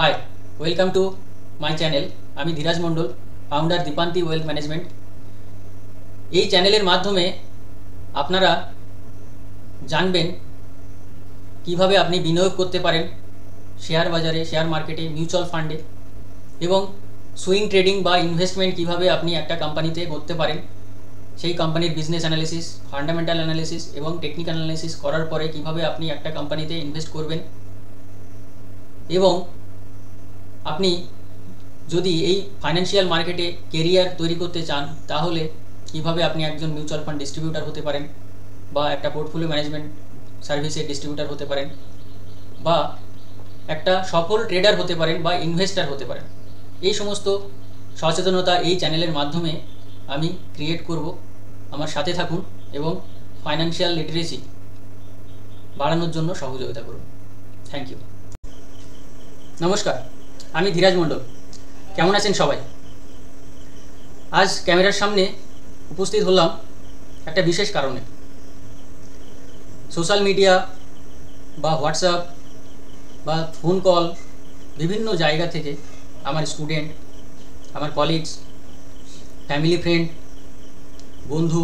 High, welcome to my channel. আমি Dhiraj Mondal, founder Dipanti wealth management. এই চ্যানেলের মাধ্যমে আপনারা জানবেন কিভাবে আপনি বিনিয়োগ করতে পারেন শেয়ার বাজারে, শেয়ার মার্কেটে, মিউচুয়াল ফান্ডে, এবং সুইং ট্রেডিং বা ইনভেস্টমেন্ট কিভাবে আপনি একটা কোম্পানিতে করতে পারেন। সেই কোম্পানির বিজনেস অ্যানালিসিস, ফান্ডামেন্টাল অ্যানালিসিস এবং টেকনিক্যাল অ্যানালিসিস করার পরে কিভাবে আপনি একটা কোম্পানিতে ইনভেস্ট করবেন, এবং আপনি যদি এই ফাইন্যান্সিয়াল মার্কেটে কেরিয়ার তৈরি করতে চান তাহলে কিভাবে আপনি একজন মিউচুয়াল ফান্ড ডিস্ট্রিবিউটার হতে পারেন, বা একটা পোর্টফোলিও ম্যানেজমেন্ট সার্ভিসের ডিস্ট্রিবিউটার হতে পারেন, বা একটা সফল ট্রেডার হতে পারেন, বা ইনভেস্টার হতে পারেন। এই সমস্ত সচেতনতা এই চ্যানেলের মাধ্যমে আমি ক্রিয়েট করব। আমার সাথে থাকুন এবং ফাইন্যান্সিয়াল লিটারেসি বাড়ানোর জন্য সহযোগিতা করুন। Thank you. নমস্কার, আমি ধীরাজ মণ্ডল। কেমন আছেন সবাই? আজ ক্যামেরার সামনে উপস্থিত হলাম একটা বিশেষ কারণে। সোশ্যাল মিডিয়া বা হোয়াটসঅ্যাপ বা ফোন কল, বিভিন্ন জায়গা থেকে আমার স্টুডেন্ট, আমার কলিগস, ফ্যামিলি ফ্রেন্ড, বন্ধু,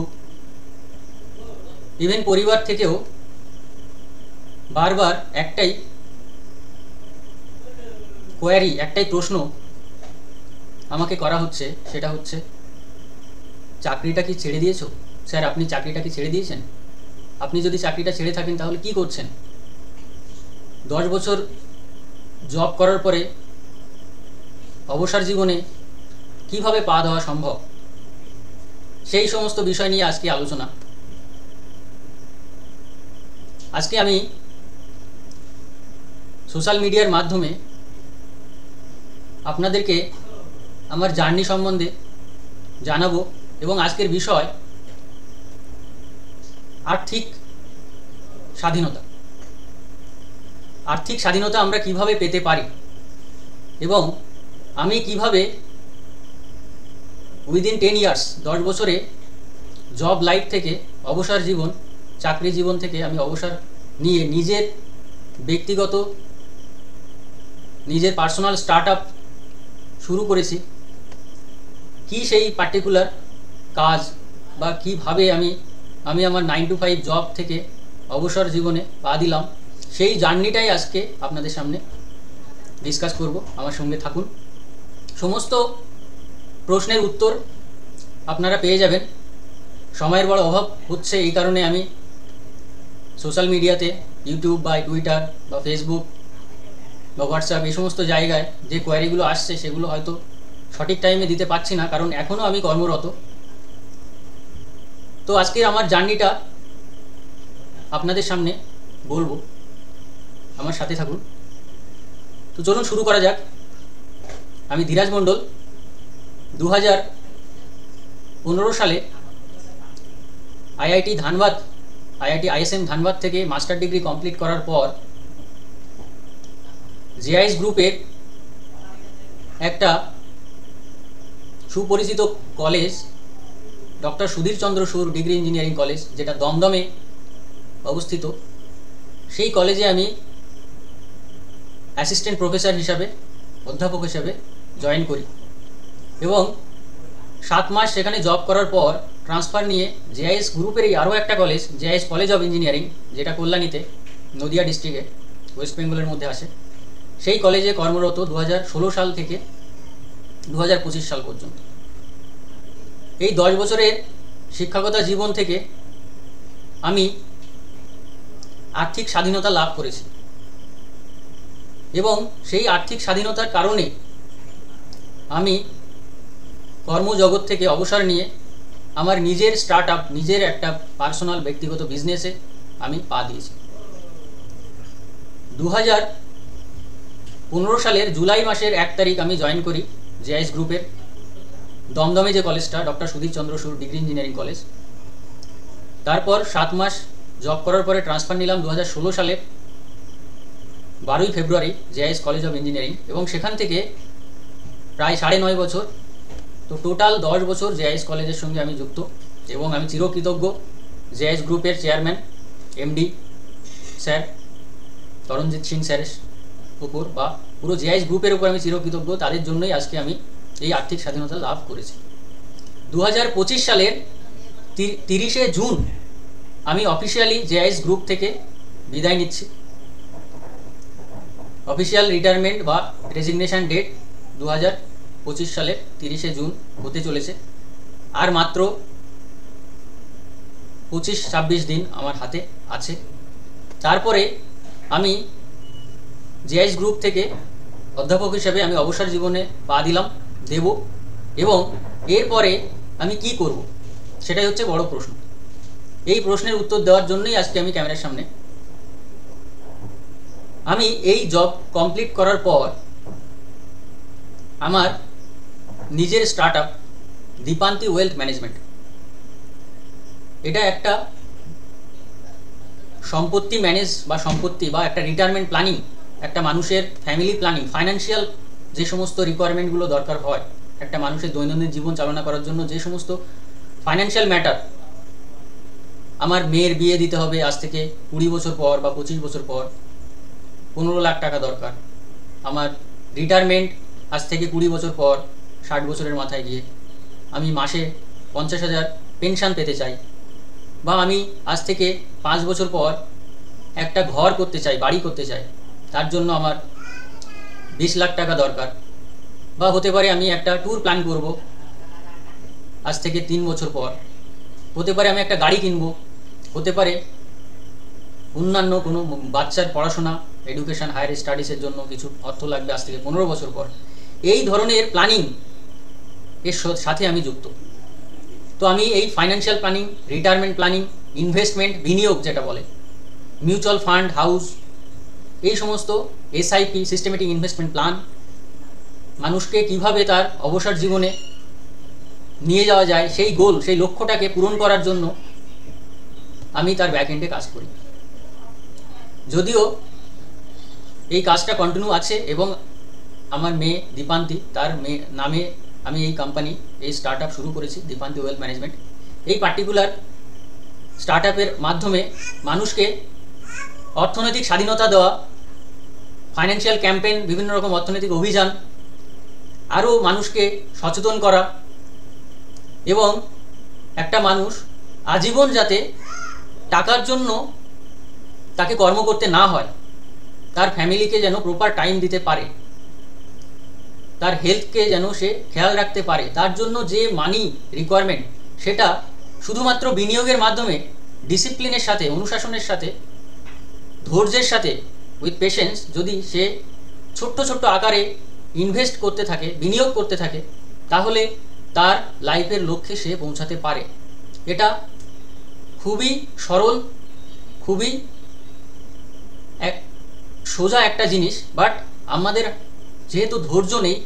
ইভেন পরিবার থেকেও বারবার একটাই কোয়ারি, একটাই প্রশ্ন আমাকে করা হচ্ছে, সেটা হচ্ছে, চাকরিটা কি ছেড়ে দিয়েছো? স্যার, আপনি চাকরিটা কি ছেড়ে দিয়েছেন? আপনি যদি চাকরিটা ছেড়ে থাকেন তাহলে কি করছেন? 10 বছর জব করার পরে অবসর জীবনে কিভাবে পা দেওয়া সম্ভব? সেই সমস্ত বিষয় নিয়ে আজকে আলোচনা। আজকে আমি সোশ্যাল মিডিয়ার মাধ্যমে আপনাদেরকে আমার জার্নি সম্বন্ধে জানাবো, এবং আজকের বিষয় আর্থিক স্বাধীনতা। আর্থিক স্বাধীনতা আমরা কিভাবে পেতে পারি, এবং আমি কিভাবে উইদিন 10 ইয়ার্স, 10 বছরে জব লাইফ থেকে, অবসর জীবন, চাকরি জীবন থেকে আমি অবসর নিয়ে নিজের ব্যক্তিগত, নিজের পার্সোনাল স্টার্ট আপ শুরু করেছি। কি সেই পার্টিকুলার কাজ বা কিভাবে আমি আমার 9 to 5 জব থেকে অবসর জীবনে পা দিলাম, সেই জার্নিটাই আজকে আপনাদের সামনে ডিসকাস করব। আমার সঙ্গে থাকুন। সমস্ত প্রশ্নের উত্তর আপনারা পেয়ে যাবেন। সময়ের বড় অভাব হচ্ছে, এই কারণে আমি সোশ্যাল মিডিয়াতে, ইউটিউব বা টুইটার বা ফেসবুক বা হোয়াটসঅ্যাপ, এই সমস্ত জায়গায় যে কোয়ারিগুলো আসছে সেগুলো হয়তো সঠিক টাইমে দিতে পারছি না, কারণ এখনও আমি কর্মরত। তো আজকের আমার জার্নিটা আপনাদের সামনে বলবো, আমার সাথে থাকুন। তো চলুন শুরু করা যাক। আমি ধীরাজ মণ্ডল 2015 সালে আইআইটি ISM ধানবাদ থেকে মাস্টার ডিগ্রি কমপ্লিট করার পর জেআইএস গ্রুপের একটা সুপরিচিত কলেজ, ডক্টর সুধীর চন্দ্র সুর ডিগ্রি ইঞ্জিনিয়ারিং কলেজ, যেটা দমদমে অবস্থিত, সেই কলেজে আমি অ্যাসিস্ট্যান্ট প্রফেসর হিসাবে, অধ্যাপক হিসাবে জয়েন করি, এবং 7 মাস সেখানে জব করার পর ট্রান্সফার নিয়ে জেআইএস গ্রুপেরই আরও একটা college, JIS college of engineering, যেটা কল্যাণীতে, নদিয়া ডিস্ট্রিক্টে, ওয়েস্ট বেঙ্গলের মধ্যে আসে, সেই কলেজে কর্মরত 2016 সাল থেকে 2025 সাল পর্যন্ত। এই 10 বছরের শিক্ষকতা জীবন থেকে আমি আর্থিক স্বাধীনতা লাভ করেছি, এবং সেই আর্থিক স্বাধীনতার কারণে আমি কর্মজগৎ থেকে অবসর নিয়ে আমার নিজের স্টার্ট আপ, নিজের একটা পার্সোনাল ব্যক্তিগত বিজনেসে আমি পা দিয়েছি। 2015 সালের জুলাই মাসের 1 তারিখ আমি জয়েন করি জেআইএস গ্রুপের দমদমে যে কলেজটা, ডক্টর সুধীর চন্দ্র সুর ডিগ্রি ইঞ্জিনিয়ারিং কলেজ। তারপর 7 মাস জব করার পরে ট্রান্সফার নিলাম 2016 সালের 12ই ফেব্রুয়ারি জেআইএস কলেজ অফ ইঞ্জিনিয়ারিং, এবং সেখান থেকে প্রায় 9.5 বছর, তো টোটাল 10 বছর জেআইএস কলেজের সঙ্গে আমি যুক্ত, এবং আমি চিরকৃতজ্ঞ জেআইএস গ্রুপের chairman MD sir Taranjit Singh স্যারের উপর, বা পুরো জেআইএস গ্রুপের উপর আমি চিরকৃতজ্ঞ। তাদের জন্যই আজকে আমি এই আর্থিক স্বাধীনতা লাভ করেছি। 2025 সালের 30শে জুন আমি অফিসিয়ালি জেআইএস গ্রুপ থেকে বিদায় নিচ্ছি। অফিসিয়াল রিটায়ারমেন্ট বা রেজিগনেশন ডেট 2025 সালের 30শে জুন হতে চলেছে। আর মাত্র 25-26 দিন আমার হাতে আছে। তারপরে আমি জেআইএস গ্রুপ থেকে অধ্যাপক হিসেবে আমি অবসর জীবনে পা দেব এবং এরপরে আমি কি করব সেটাই হচ্ছে বড় প্রশ্ন। এই প্রশ্নের উত্তর দেওয়ার জন্যই আজকে আমি ক্যামেরার সামনে। আমি এই জব কমপ্লিট করার পর আমার নিজের স্টার্টআপ দীপান্তি ওয়েলথ ম্যানেজমেন্ট, এটা একটা সম্পত্তি ম্যানেজ বা সম্পত্তি বা একটা রিটায়ারমেন্ট প্ল্যানিং, একটা মানুষের ফ্যামিলি প্ল্যানিং, ফাইন্যান্সিয়াল যে সমস্ত রিকোয়ারমেন্টগুলো দরকার হয় একটা মানুষের দৈনন্দিন জীবন চালনা করার জন্য, যে সমস্ত ফাইন্যান্সিয়াল ম্যাটার, আমার মেয়ের বিয়ে দিতে হবে আজ থেকে 20 বছর পর বা 25 বছর পর, 15 লাখ টাকা দরকার, আমার রিটায়ারমেন্ট আজ থেকে 20 বছর পর 60 বছরের মাথায় গিয়ে আমি মাসে 50,000 পেনশন পেতে চাই, বা আমি আজ থেকে 5 বছর পর একটা ঘর করতে চাই, বাড়ি করতে চাই, তার জন্য আমার 20 লাখ টাকা দরকার, বা হতে পারে আমি একটা ট্যুর প্ল্যান করব আজ থেকে 3 বছর পর, হতে পারে আমি একটা গাড়ি কিনবো, হতে পারে অন্যান্য কোনো বাচ্চার পড়াশোনা, এডুকেশন, হায়ার স্টাডিজের জন্য কিছু অর্থ লাগবে আজ থেকে 15 বছর পর। এই ধরনের প্ল্যানিং এর সাথে আমি যুক্ত। তো আমি এই financial planning, retirement planning, investment, বিনিয়োগ যেটা বলে, মিউচুয়াল ফান্ড হাউস, এই সমস্ত এসআইপি, সিস্টেমেটিক ইনভেস্টমেন্ট প্ল্যান, মানুষকে কিভাবে তার অবসর জীবনে নিয়ে যাওয়া যায় সেই গোল, সেই লক্ষ্যটাকে পূরণ করার জন্য আমি তার ব্যাকএন্ডে কাজ করি। যদিও এই কাজটা কন্টিনিউ আছে এবং আমার মেয়ে দীপান্তি, তার মেয়ে নামে আমি এই কোম্পানি, এই স্টার্টআপ শুরু করেছি, দীপান্তি ওয়েলথ ম্যানেজমেন্ট। এই পার্টিকুলার স্টার্টআপের মাধ্যমে মানুষকে অর্থনৈতিক স্বাধীনতা দেওয়া, ফাইন্যান্সিয়াল ক্যাম্পেইন, বিভিন্ন রকম অর্থনৈতিক অভিযান, আরও মানুষকে সচেতন করা, এবং একটা মানুষ আজীবন যাতে টাকার জন্য তাকে কর্ম করতে না হয়, তার ফ্যামিলিকে যেন প্রপার টাইম দিতে পারে, তার হেলথকে যেন সে খেয়াল রাখতে পারে, তার জন্য যে মানি রিকোয়ারমেন্ট সেটা শুধুমাত্র বিনিয়োগের মাধ্যমে ডিসিপ্লিনের সাথে, অনুশাসনের সাথে, ধৈর্যের সাথে, উইথ পেশেন্স যদি সে ছোট্ট ছোট্ট আকারে ইনভেস্ট করতে থাকে, বিনিয়োগ করতে থাকে, তাহলে তার লাইফের লক্ষ্যে সে পৌঁছাতে পারে। এটা খুবই সরল, খুবই সোজা একটা জিনিস, বাট আমাদের যেহেতু ধৈর্য নেই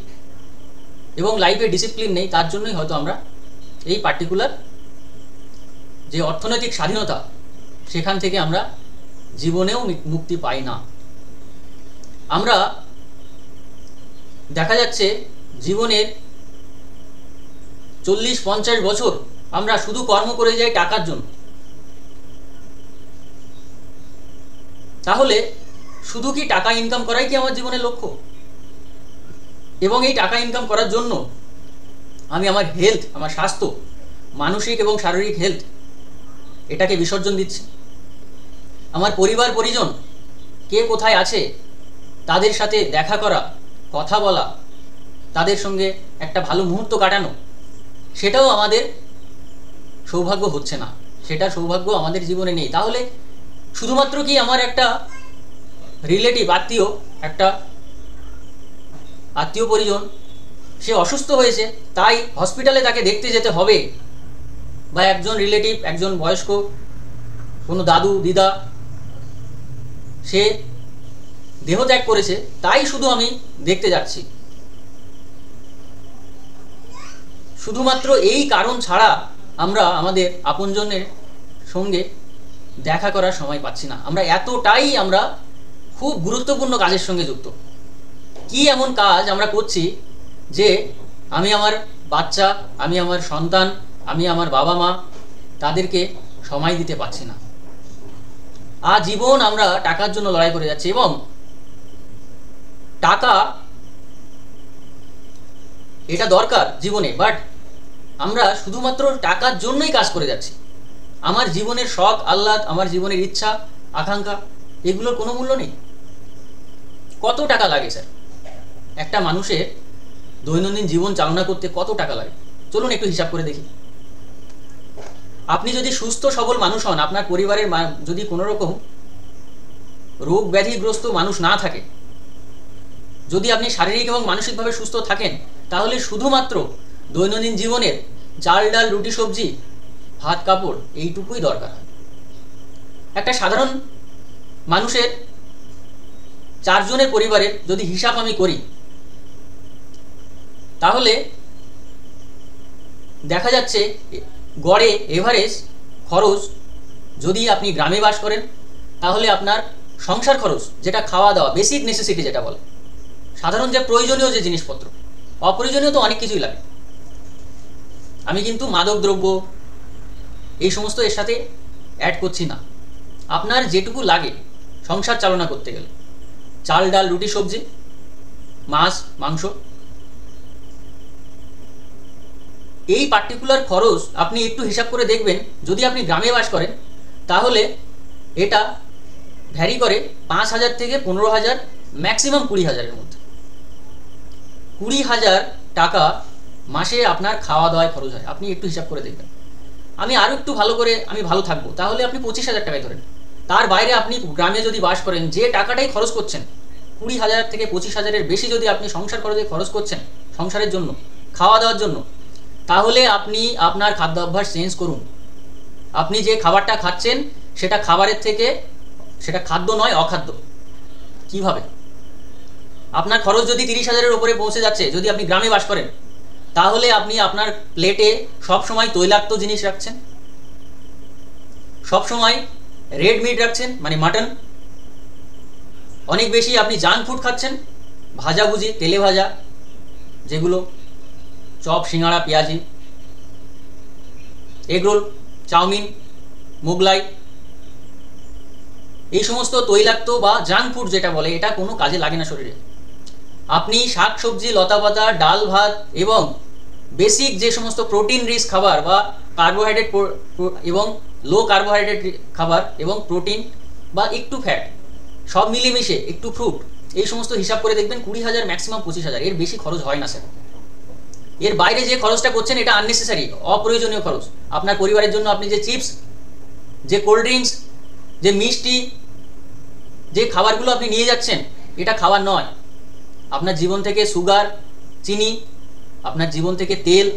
এবং লাইফে ডিসিপ্লিন নেই, তার জন্যই হয়তো আমরা এই পার্টিকুলার যে অর্থনৈতিক স্বাধীনতা সেখান থেকে আমরা জীবনেও মুক্তি পাই না। আমরা দেখা যাচ্ছে জীবনের 40-50 বছর আমরা শুধু কর্ম করে যাই টাকার জন্য। তাহলে শুধু কি টাকা ইনকাম করাই কি আমার জীবনের লক্ষ্য? এবং এই টাকা ইনকাম করার জন্য আমি আমার হেলথ, আমার স্বাস্থ্য, মানসিক এবং শারীরিক হেলথ, এটাকে বিসর্জন দিচ্ছি। আমার পরিবার পরিজন কে কোথায় আছে তাদের সাথে দেখা করা, কথা বলা, তাদের সঙ্গে একটা ভালো মুহূর্ত কাটানো, সেটাও আমাদের সৌভাগ্য হচ্ছে না, সেটা সৌভাগ্য আমাদের জীবনে নেই। তাহলে শুধুমাত্র কি আমার একটা রিলেটিভ, একটা আত্মীয় পরিজন সে অসুস্থ হয়েছে তাই হসপিটালে তাকে দেখতে যেতে হবে, বা একজন রিলেটিভ, একজন বয়স্ক কোনো দাদু দিদা সে দেহত্যাগ করেছে তাই শুধু আমি দেখতে যাচ্ছি, শুধুমাত্র এই কারণ ছাড়া আমরা আমাদের আপনজনের সঙ্গে দেখা করার সময় পাচ্ছি না। আমরা এতটাই আমরা খুব গুরুত্বপূর্ণ কাজের সঙ্গে যুক্ত। কি এমন কাজ আমরা করছি যে আমি আমার বাচ্চা, আমি আমার সন্তান, আমি আমার বাবা মা, তাদেরকে সময় দিতে পারছি না। আজীবন আমরা টাকার জন্য লড়াই করে যাচ্ছি এবং টাকা এটা দরকার জীবনে, বাট আমরা শুধুমাত্র টাকার জন্যই কাজ করে যাচ্ছি। আমার জীবনের শখ আহ্লাদ, আমার জীবনের ইচ্ছা আকাঙ্ক্ষা, এগুলোর কোনো মূল্য নেই। কত টাকা লাগে স্যার একটা মানুষের দৈনন্দিন জীবন চালনা করতে? কত টাকা লাগে চলুন একটু হিসাব করে দেখি। আপনি যদি সুস্থ সবল মানুষ হন, আপনার পরিবারের যদি কোনো রকম রোগ ব্যাধিগ্রস্ত মানুষ না থাকে, যদি আপনি শারীরিক এবং মানসিকভাবে সুস্থ থাকেন, তাহলে শুধুমাত্র দৈনন্দিন জীবনের চাল ডাল রুটি সবজি ভাত কাপড় এইটুকুই দরকার হয়। একটা সাধারণ মানুষের 4 জনের পরিবারের যদি হিসাব আমি করি, তাহলে দেখা যাচ্ছে গড়ে এভারেজ খরচ, যদি আপনি গ্রামে বাস করেন তাহলে আপনার সংসার খরচ, যেটা খাওয়া দাওয়া বেসিক নেসেসিটি যেটা বলে, সাধারণ যে প্রয়োজনীয় যে জিনিসপত্র, অপ্রয়োজনীয় তো অনেক কিছুই লাগে। আমি কিন্তু মাদক দ্রব্য এই সমস্ত এর সাথে অ্যাড করছি না। আপনার যেটুকু লাগে সংসার চালনা করতে গেলে, চাল ডাল রুটি সবজি মাছ মাংস, এই পার্টিকুলার খরচ আপনি একটু হিসাব করে দেখবেন। যদি আপনি গ্রামে বাস করেন তাহলে এটা ভ্যারি করে 5,000 থেকে 15,000, ম্যাক্সিমাম 20,000-এর মধ্যে। 20,000 টাকা মাসে আপনার খাওয়া দাওয়ায় খরচ হয়। আপনি একটু হিসাব করে দেখবেন। আমি আরও একটু ভালো করে আমি ভালো থাকবো, তাহলে আপনি 25,000 টাকায় ধরেন। তার বাইরে আপনি গ্রামে যদি বাস করেন, যে টাকাটাই খরচ করছেন 20,000 থেকে 25,000-এর বেশি যদি আপনি সংসার খরচে খরচ করছেন, সংসারের জন্য খাওয়া দাওয়ার জন্য, তাহলে আপনি আপনার খাদ্যাভ্যাস চেঞ্জ করুন। আপনি যে খাবারটা খাচ্ছেন সেটা খাবারের থেকে সেটা খাদ্য নয়, অখাদ্য। কিভাবে? আপনার খরচ যদি 30,000-এর উপরে পৌঁছে যাচ্ছে যদি আপনি গ্রামে বাস করেন, তাহলে আপনি আপনার প্লেটে সবসময় তৈলাক্ত জিনিস রাখছেন, সবসময় রেড মিট রাখছেন মানে মাটন, অনেক বেশি আপনি জাঙ্ক ফুড খাচ্ছেন, ভাজাভুজি তেলে ভাজা যেগুলো, চপ সিঙ্গাড়া পেঁয়াজি, এগরোল চাউমিন মোগলাই, এই সমস্ত তৈলাক্ত বা জাঙ্ক ফুড যেটা বলে, এটা কোনো কাজে লাগে না শরীরে। আপনি শাক সবজি লতাপাতা ডাল ভাত এবং বেসিক যে সমস্ত প্রোটিন রিচ খাবার বা কার্বোহাইড্রেট এবং লো কার্বোহাইড্রেট খাবার এবং প্রোটিন বা একটু ফ্যাট সব মিলেমিশে একটু ফ্রুট, এই সমস্ত হিসাব করে দেখবেন 20,000 ম্যাক্সিমাম 25,000, এর বেশি খরচ হয় না স্যার। এর বাইরে যে খরচটা করছেন এটা আননেসেসারি, অপ্রয়োজনীয় খরচ। আপনার পরিবারের জন্য আপনি যে চিপস, যে কোল্ড ড্রিঙ্কস, যে মিষ্টি, যে খাবারগুলো আপনি নিয়ে যাচ্ছেন, এটা খাবার নয়। আপনার জীবন থেকে সুগার চিনি, আপনার জীবন থেকে তেল,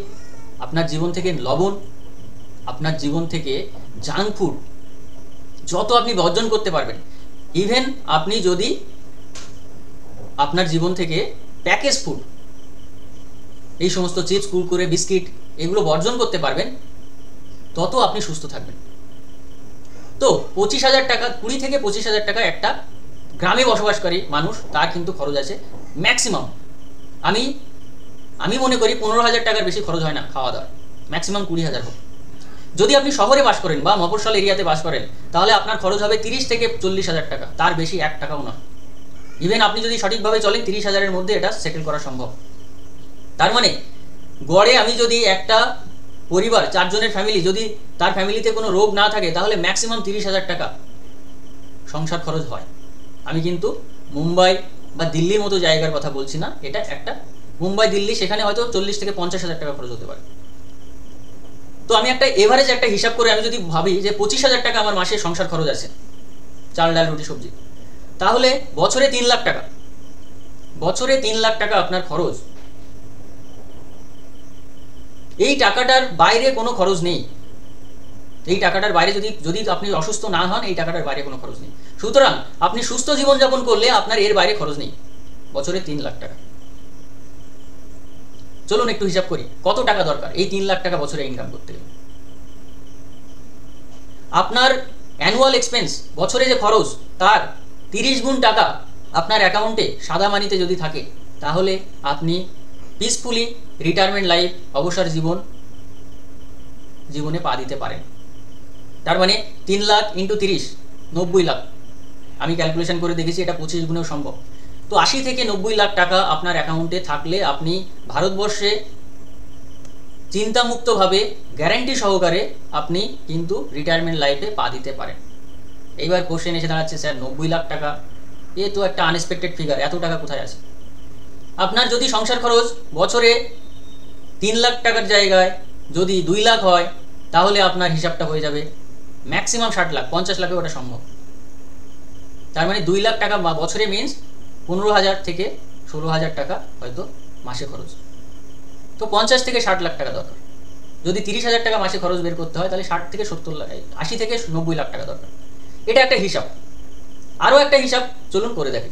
আপনার জীবন থেকে লবণ, আপনার জীবন থেকে জাঙ্ক ফুড যত আপনি বর্জন করতে পারবেন। ইভেন আপনি যদি আপনার জীবন থেকে প্যাকেজ ফুড, এই সমস্ত চিপস কুরকুরে বিস্কিট এগুলো বর্জন করতে পারবেন, তত আপনি সুস্থ থাকবেন। তো 25,000 টাকা, 20 থেকে 25,000 টাকা একটা গ্রামে বসবাসকারী মানুষ তার কিন্তু খরচ আছে ম্যাক্সিমাম। আমি মনে করি 15,000 টাকার বেশি খরচ হয় না খাওয়া দাওয়া, ম্যাক্সিমাম 20,000 হোক। যদি আপনি শহরে বাস করেন বা মফস্বল এরিয়াতে বাস করেন, তাহলে আপনার খরচ হবে 30 থেকে 40,000 টাকা, তার বেশি 1 টাকাও নয়। ইভেন আপনি যদি সঠিকভাবে চলেন 30,000-এর মধ্যে এটা সেটেল করা সম্ভব। তার মানে গড়ে আমি যদি একটা পরিবার 4 জনের ফ্যামিলি, যদি তার ফ্যামিলিতে কোনো রোগ না থাকে, তাহলে ম্যাক্সিমাম 30,000 টাকা সংসার খরচ হয়। আমি কিন্তু মুম্বাই বা দিল্লির মতো জায়গার কথা বলছি না, এটা একটা মুম্বাই দিল্লি, সেখানে হয়তো 40 থেকে 50,000 টাকা খরচ হতে পারে। তো আমি একটা এভারেজ একটা হিসাব করে আমি যদি ভাবি যে 25,000 টাকা আমার মাসে সংসার খরচ আছে চাল ডাল রুটি সবজি, তাহলে বছরে 3 লাখ টাকা, বছরে 3 লাখ টাকা আপনার খরচ। এই টাকাটার বাইরে কোনো খরচ নেই। এই টাকাটার বাইরে যদি আপনি অসুস্থ না হন, এই টাকাটার বাইরে কোনো খরচ নেই। সুতরাং আপনি সুস্থ জীবনযাপন করলে আপনার এর বাইরে খরচ নেই। বছরে 3 লাখ টাকা। চলুন একটু হিসাব করি কত টাকা দরকার এই 3 লাখ টাকা বছরে ইনকাম করতে গেলে। আপনার অ্যানুয়াল এক্সপেন্স, বছরে যে খরচ, তার 30 গুণ টাকা আপনার অ্যাকাউন্টে সাদা মানিতে যদি থাকে, তাহলে আপনি পিসফুলি রিটায়ারমেন্ট লাইফ, অবসর জীবনে পা দিতে পারেন। তার মানে 3 লাখ ইন্টু 30, 90 লাখ। আমি ক্যালকুলেশন করে দেখেছি এটা 25 গুণেও সম্ভব। তো 80 থেকে 90 লাখ টাকা আপনার অ্যাকাউন্টে থাকলে আপনি ভারতবর্ষে চিন্তামুক্তভাবে গ্যারান্টি সহকারে আপনি কিন্তু রিটায়ারমেন্ট লাইফে পা দিতে পারেন। এইবার কোশ্চেন এসে দাঁড়াচ্ছে, স্যার 90 লাখ টাকা এ তো একটা আনএক্সপেক্টেড ফিগার, এত টাকা কোথায় আছে? আপনার যদি সংসার খরচ বছরে 3 লাখ টাকার জায়গায় যদি 2 লাখ হয়, তাহলে আপনার হিসাবটা হয়ে যাবে ম্যাক্সিমাম 60 লাখ, 50 লাখে ওটা সম্ভব। তার মানে 2 লাখ টাকা বছরে মিনস 15,000 থেকে 16,000 টাকা হয়তো মাসে খরচ। তো 50 থেকে 60 লাখ টাকা দরকার। যদি 30,000 টাকা মাসে খরচ বের করতে হয়, তাহলে 60 থেকে 70 লাখ, 80 থেকে 90 লাখ টাকা দরকার। এটা একটা হিসাব। আরও একটা হিসাব চলুন করে দেখি।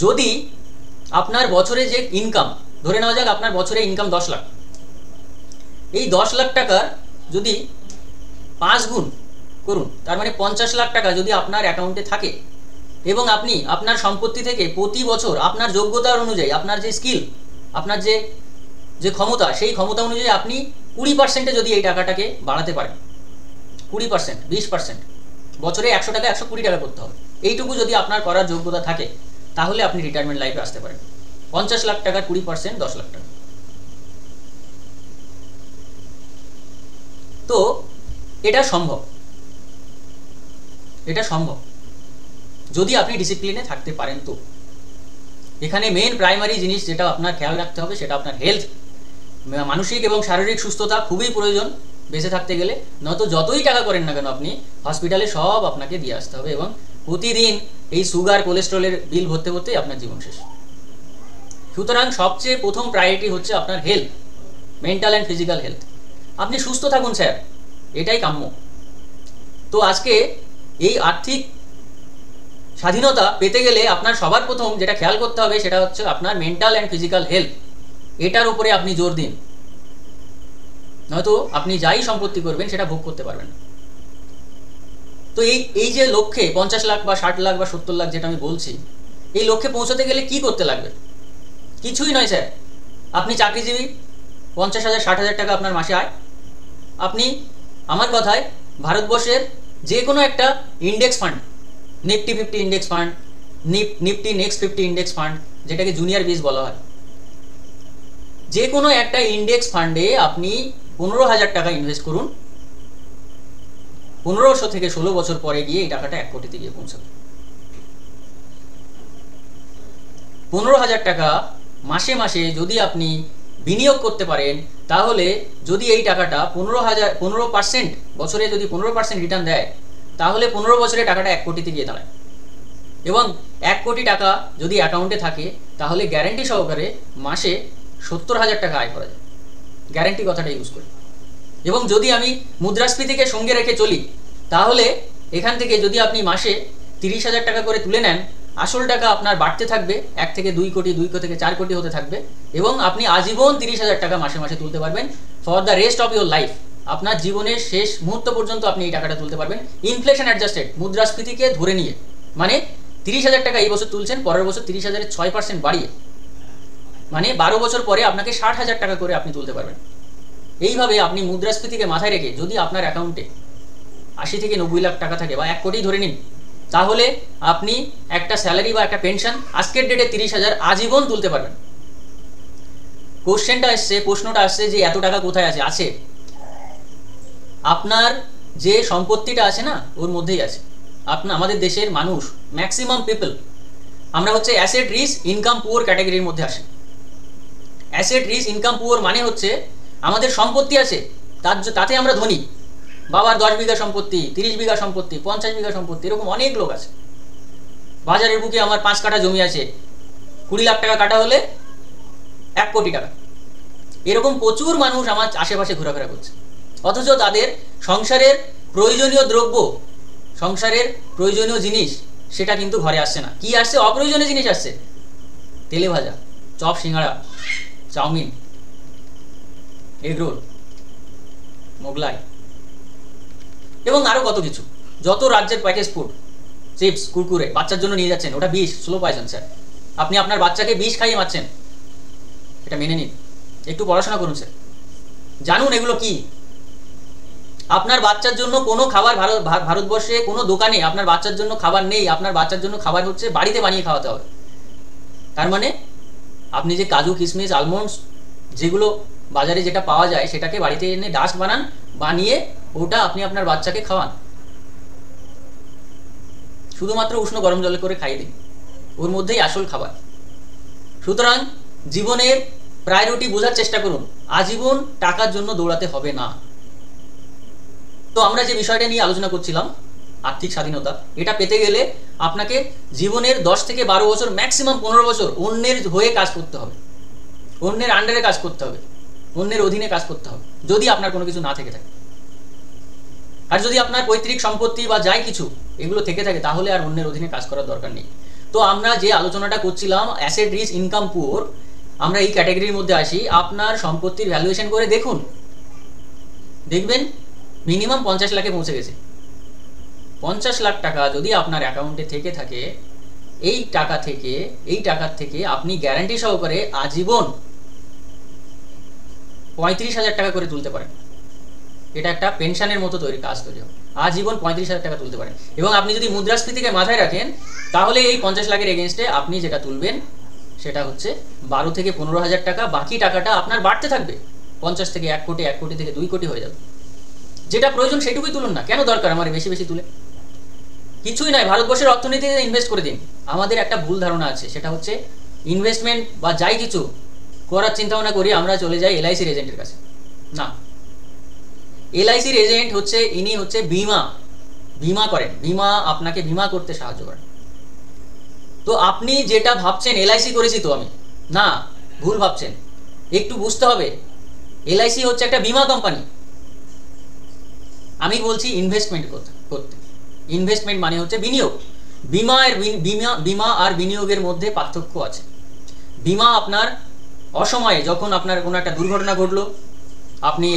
যদি আপনার বছরে যে ইনকাম, ধরে নেওয়া যাক আপনার বছরে ইনকাম 10 লাখ, এই 10 লাখ টাকার যদি 5 গুণ করুন, তার মানে 50 লাখ টাকা যদি আপনার অ্যাকাউন্টে থাকে এবং আপনি আপনার সম্পত্তি থেকে প্রতি বছর আপনার যোগ্যতার অনুযায়ী, আপনার যে স্কিল, আপনার যে ক্ষমতা, সেই ক্ষমতা অনুযায়ী আপনি 20% যদি এই টাকাটাকে বাড়াতে পারেন, 20%, 20%, বছরে 100 টাকা 120 টাকা করতে হবে, এইটুকু যদি আপনার করার যোগ্যতা থাকে, তাহলে আপনি রিটায়ারমেন্ট লাইফে আসতে পারেন। 50 লাখ টাকার 20% 10 লাখ টাকা। তো এটা সম্ভব, এটা সম্ভব যদি আপনি ডিসিপ্লিনে থাকতে পারেন। তো এখানে মেন প্রাইমারি জিনিস যেটা আপনার খেয়াল রাখতে হবে, সেটা আপনার হেলথ, মানসিক এবং শারীরিক সুস্থতা খুবই প্রয়োজন বেঁচে থাকতে গেলে। নয়তো যতই টাকা করেন না কেন আপনি, হসপিটালে সব আপনাকে দিয়ে আসতে হবে এবং প্রতিদিন এই সুগার কোলেস্ট্রলের বিল ভরতে ভরতেই আপনার জীবন শেষ। সুতরাং সবচেয়ে প্রথম প্রায়োরিটি হচ্ছে আপনার health, mental and physical health. আপনি সুস্থ থাকুন স্যার, এটাই কাম্য। তো আজকে এই আর্থিক স্বাধীনতা পেতে গেলে আপনার সবার প্রথম যেটা খেয়াল করতে হবে, সেটা হচ্ছে আপনার মেন্টাল অ্যান্ড ফিজিক্যাল হেলথ। এটার উপরে আপনি জোর দিন, নয়তো আপনি যাই সম্পত্তি করবেন সেটা ভোগ করতে পারবেন না। তো এই যে লক্ষ্যে 50 লাখ বা 60 লাখ বা 70 লাখ যেটা আমি বলছি, এই লক্ষ্যে পৌঁছতে গেলে কি করতে লাগবে? কিছুই নয় স্যার। আপনি চাকরিজীবী, 50,000 60,000 টাকা আপনার মাসে আয়, আপনি আমার কথায় ভারতবর্ষের যে কোনো একটা index fund, Nifty 50 index fund, Nifty next 50 index fund, যেটাকে জুনিয়র বিজ বলা হয়, যে কোনো একটা ইন্ডেক্স ফান্ডে আপনি 15,000 টাকা ইনভেস্ট করুন। 1500 থেকে 16 বছর পরে গিয়ে এই টাকাটা 1 কোটিতে গিয়ে পৌঁছাবে। 15,000 টাকা মাসে মাসে যদি আপনি বিনিয়োগ করতে পারেন, তাহলে যদি এই টাকাটা 15% বছরে যদি 15% রিটার্ন দেয়, তাহলে 15 বছরে টাকাটা 1 কোটিতে গিয়ে দাঁড়ায়। এবং 1 কোটি টাকা যদি অ্যাকাউন্টে থাকে, তাহলে গ্যারান্টি সহকারে মাসে 70,000 টাকা আয় করা যায়। গ্যারান্টি কথাটা ইউজ করি। এবং যদি আমি মুদ্রাস্ফীতিকে সঙ্গে রেখে চলি, তাহলে এখান থেকে যদি আপনি মাসে 30,000 টাকা করে তুলে নেন, আসল টাকা আপনার বাড়তে থাকবে, 1 থেকে 2 কোটি, 2 থেকে 4 কোটি হতে থাকবে এবং আপনি আজীবন 30,000 টাকা মাসে মাসে তুলতে পারবেন for the rest of your life. আপনার জীবনের শেষ মুহূর্ত পর্যন্ত আপনি এই টাকাটা তুলতে পারবেন, ইনফ্লেশন অ্যাডজাস্টেড, মুদ্রাস্ফীতিকে ধরে নিয়ে। মানে 30,000 টাকা এই বছর তুলছেন, পরের বছর 30,000-এর 6% বাড়িয়ে, মানে 12 বছর পরে আপনাকে 60,000 টাকা করে আপনি তুলতে পারবেন। এইভাবে আপনি মুদ্রাস্ফীতিকে মাথায় রেখে যদি আপনার অ্যাকাউন্টে 80 থেকে 90 লাখ টাকা থাকে বা 1 কোটি ধরে নিন, তাহলে আপনি একটা স্যালারি বা একটা পেনশন আজকের ডেটে 30,000 আজীবন তুলতে পারবেন। প্রশ্নটা আসছে যে এত টাকা কোথায় আছে? আপনার যে সম্পত্তিটা আছে না, ওর মধ্যেই আছে। আমাদের দেশের মানুষ, ম্যাক্সিমাম পিপল, আমরা হচ্ছে অ্যাসেট রিচ ইনকাম পুয়ার ক্যাটাগরির মধ্যে আসে। অ্যাসেট রিচ ইনকাম পুয়ার মানে হচ্ছে আমাদের সম্পত্তি আছে, তাতে আমরা ধনী। বাবার 10 বিঘা সম্পত্তি, 30 বিঘা সম্পত্তি, 50 বিঘা সম্পত্তি, এরকম অনেক লোক আছে। বাজারের বুকে আমার 5 কাঠা জমি আছে, 20 লাখ টাকা কাটা হলে 1 কোটি টাকা। এরকম প্রচুর মানুষ আমার আশেপাশে ঘোরাফেরা করছে, অথচ তাদের সংসারের প্রয়োজনীয় দ্রব্য, সংসারের প্রয়োজনীয় জিনিস সেটা কিন্তু ঘরে আসছে না। কি আসছে? অপ্রয়োজনীয় জিনিস আসছে। তেলে ভাজা, চপ, সিঙ্গাড়া, চাউমিন, এগরোল, মোগলাই এবং আরও কত কিছু, যত রাজ্যের প্যাকেজ ফুড, চিপস, কুরকুরে বাচ্চার জন্য নিয়ে যাচ্ছেন, ওটা বিষ, স্লো পয়জন স্যার। আপনি আপনার বাচ্চাকে বিষ খাইয়ে মারছেন, এটা মেনে নিন। একটু পড়াশোনা করুন স্যার, জানুন এগুলো কি। আপনার বাচ্চার জন্য কোনো খাবার ভারতবর্ষে কোনো দোকানে আপনার বাচ্চার জন্য খাবার নেই। আপনার বাচ্চার জন্য খাবার হচ্ছে বাড়িতে বানিয়ে খাওয়াতে হবে। তার মানে আপনি যে কাজু কিশমিশ আলমন্ডস যেগুলো বাজারে যেটা পাওয়া যায় সেটাকে বাড়িতে এনে ডাস্ট বানান, বানিয়ে ওটা আপনি আপনার বাচ্চাকে খাওয়ান, শুধুমাত্র উষ্ণ গরম জলে করে খাইয়ে দিন, ওর মধ্যেই আসল খাবার। সুতরাং জীবনের প্রায়োরিটি বোঝার চেষ্টা করুন, আজীবন টাকার জন্য দৌড়াতে হবে না। তো আমরা যে বিষয়টা নিয়ে আলোচনা করছিলাম আর্থিক স্বাধীনতা, এটা পেতে গেলে আপনাকে জীবনের 10 থেকে 12 বছর ম্যাক্সিমাম 15 বছর অন্যের হয়ে কাজ করতে হবে, অন্যের আন্ডারে কাজ করতে হবে, অন্যের অধীনে কাজ করতে হবে, যদি আপনার কোনো কিছু না থেকে থাকে। আর যদি আপনার পৈতৃক সম্পত্তি বা যাই কিছু এগুলো থেকে থাকে তাহলে আর অন্যের অধীনে কাজ করার দরকার নেই। তো আমরা যে আলোচনাটা করছিলাম অ্যাসেট রিচ ইনকাম পুওর, আমরা এই ক্যাটাগরির মধ্যে আসি। আপনার সম্পত্তির ভ্যালুয়েশন করে দেখুন, দেখবেন মিনিমাম 50 লাখে পৌঁছে গেছে। 50 লাখ টাকা যদি আপনার অ্যাকাউন্টে থেকে থাকে, এই টাকার থেকে আপনি গ্যারান্টি সহকারে আজীবন 35,000 টাকা করে তুলতে পারেন। এটা একটা পেনশনের মতো কাজ তৈরি হবে, আজীবন 35,000 টাকা তুলতে পারেন। এবং আপনি যদি মুদ্রাস্ফীতিকে মাথায় রাখেন তাহলে এই 50 লাখের এগেনস্টে আপনি যেটা তুলবেন সেটা হচ্ছে 12 থেকে 15,000 টাকা। বাকি টাকাটা আপনার বাড়তে থাকবে, 50 থেকে 1 কোটি, 1 কোটি থেকে 2 কোটি হয়ে যাবে। যেটা প্রয়োজন সেটুকুই তুলুন না, কেন দরকার আমার বেশি বেশি তুলে? কিছুই নয়, ভারতবর্ষের অর্থনীতিতে ইনভেস্ট করে দিন। আমাদের একটা ভুল ধারণা আছে, সেটা হচ্ছে ইনভেস্টমেন্ট বা যাই কিছু করার চিন্তা ভাবনা করি আমরা চলে যাই এলআইসির এজেন্টের কাছে। না, এলআইসির এজেন্ট হচ্ছে ইনি হচ্ছে বিমা করেন, আপনাকে বিমা করতে সাহায্য করেন। তো আপনি যেটা ভাবছেন এলআইসি করেছি তো আমি, না, ভুল ভাবছেন। একটু বুঝতে হবে, এলআইসি হচ্ছে একটা বিমা কোম্পানি। আমি বলছি ইনভেস্টমেন্ট করতে। ইনভেস্টমেন্ট মানে হচ্ছে বিনিয়োগ। বিমা আর বিনিয়োগের মধ্যে পার্থক্য আছে। বিমা আপনার অসময়ে, যখন আপনার কোনো একটা দুর্ঘটনা ঘটলো, আপনি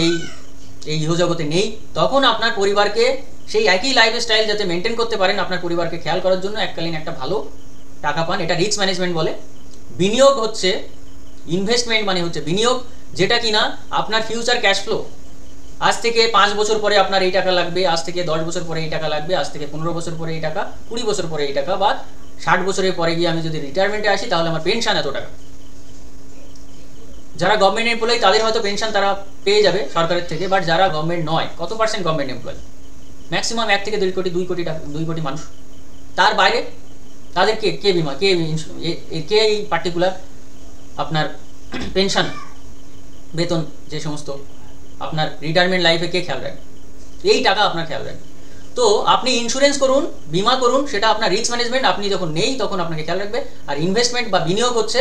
এই ইহজগতে নেই, তখন আপনার পরিবারকে সেই একই লাইফস্টাইল যাতে মেনটেন করতে পারেন, আপনার পরিবারকে খেয়াল করার জন্য এককালীন একটা ভালো টাকা পান, এটা রিস্ক ম্যানেজমেন্ট বলে। বিনিয়োগ হচ্ছে, ইনভেস্টমেন্ট মানে হচ্ছে বিনিয়োগ, যেটা কিনা আপনার ফিউচার ক্যাশ ফ্লো। আজ থেকে 5 বছর পরে আপনার এই টাকা লাগবে, আজ থেকে 10 বছর পরে এই টাকা লাগবে, আজ থেকে 15 বছর পরে এই টাকা, 20 বছর পরে এই টাকা, বা 60 বছরের পরে গিয়ে আমি যদি রিটায়ারমেন্টে আসি তাহলে আমার পেনশন এত টাকা। যারা গভর্নমেন্ট এমপ্লয়ি তাদের হয়তো পেনশন তারা পেয়ে যাবে সরকারের থেকে, বাট যারা গভর্নমেন্ট নয়, কত পার্সেন্ট গভর্নমেন্ট এমপ্লয়ি? ম্যাক্সিমাম 1 থেকে 2 কোটি, 2 কোটি মানুষ। তার বাইরে তাদেরকে কে বিমা, কে এই পার্টিকুলার আপনার পেনশন, বেতন, যে সমস্ত আপনার রিটায়ারমেন্ট লাইফে কে খেয়াল রাখবে? এই টাকা আপনার খেয়াল রাখবে। তো আপনি ইন্স্যুরেন্স করুন, বিমা করুন, সেটা আপনার রিস্ক ম্যানেজমেন্ট। আপনি যখন নেই তখন আপনাকে খেয়াল রাখবে। আর ইনভেস্টমেন্ট বা বিনিয়োগ হচ্ছে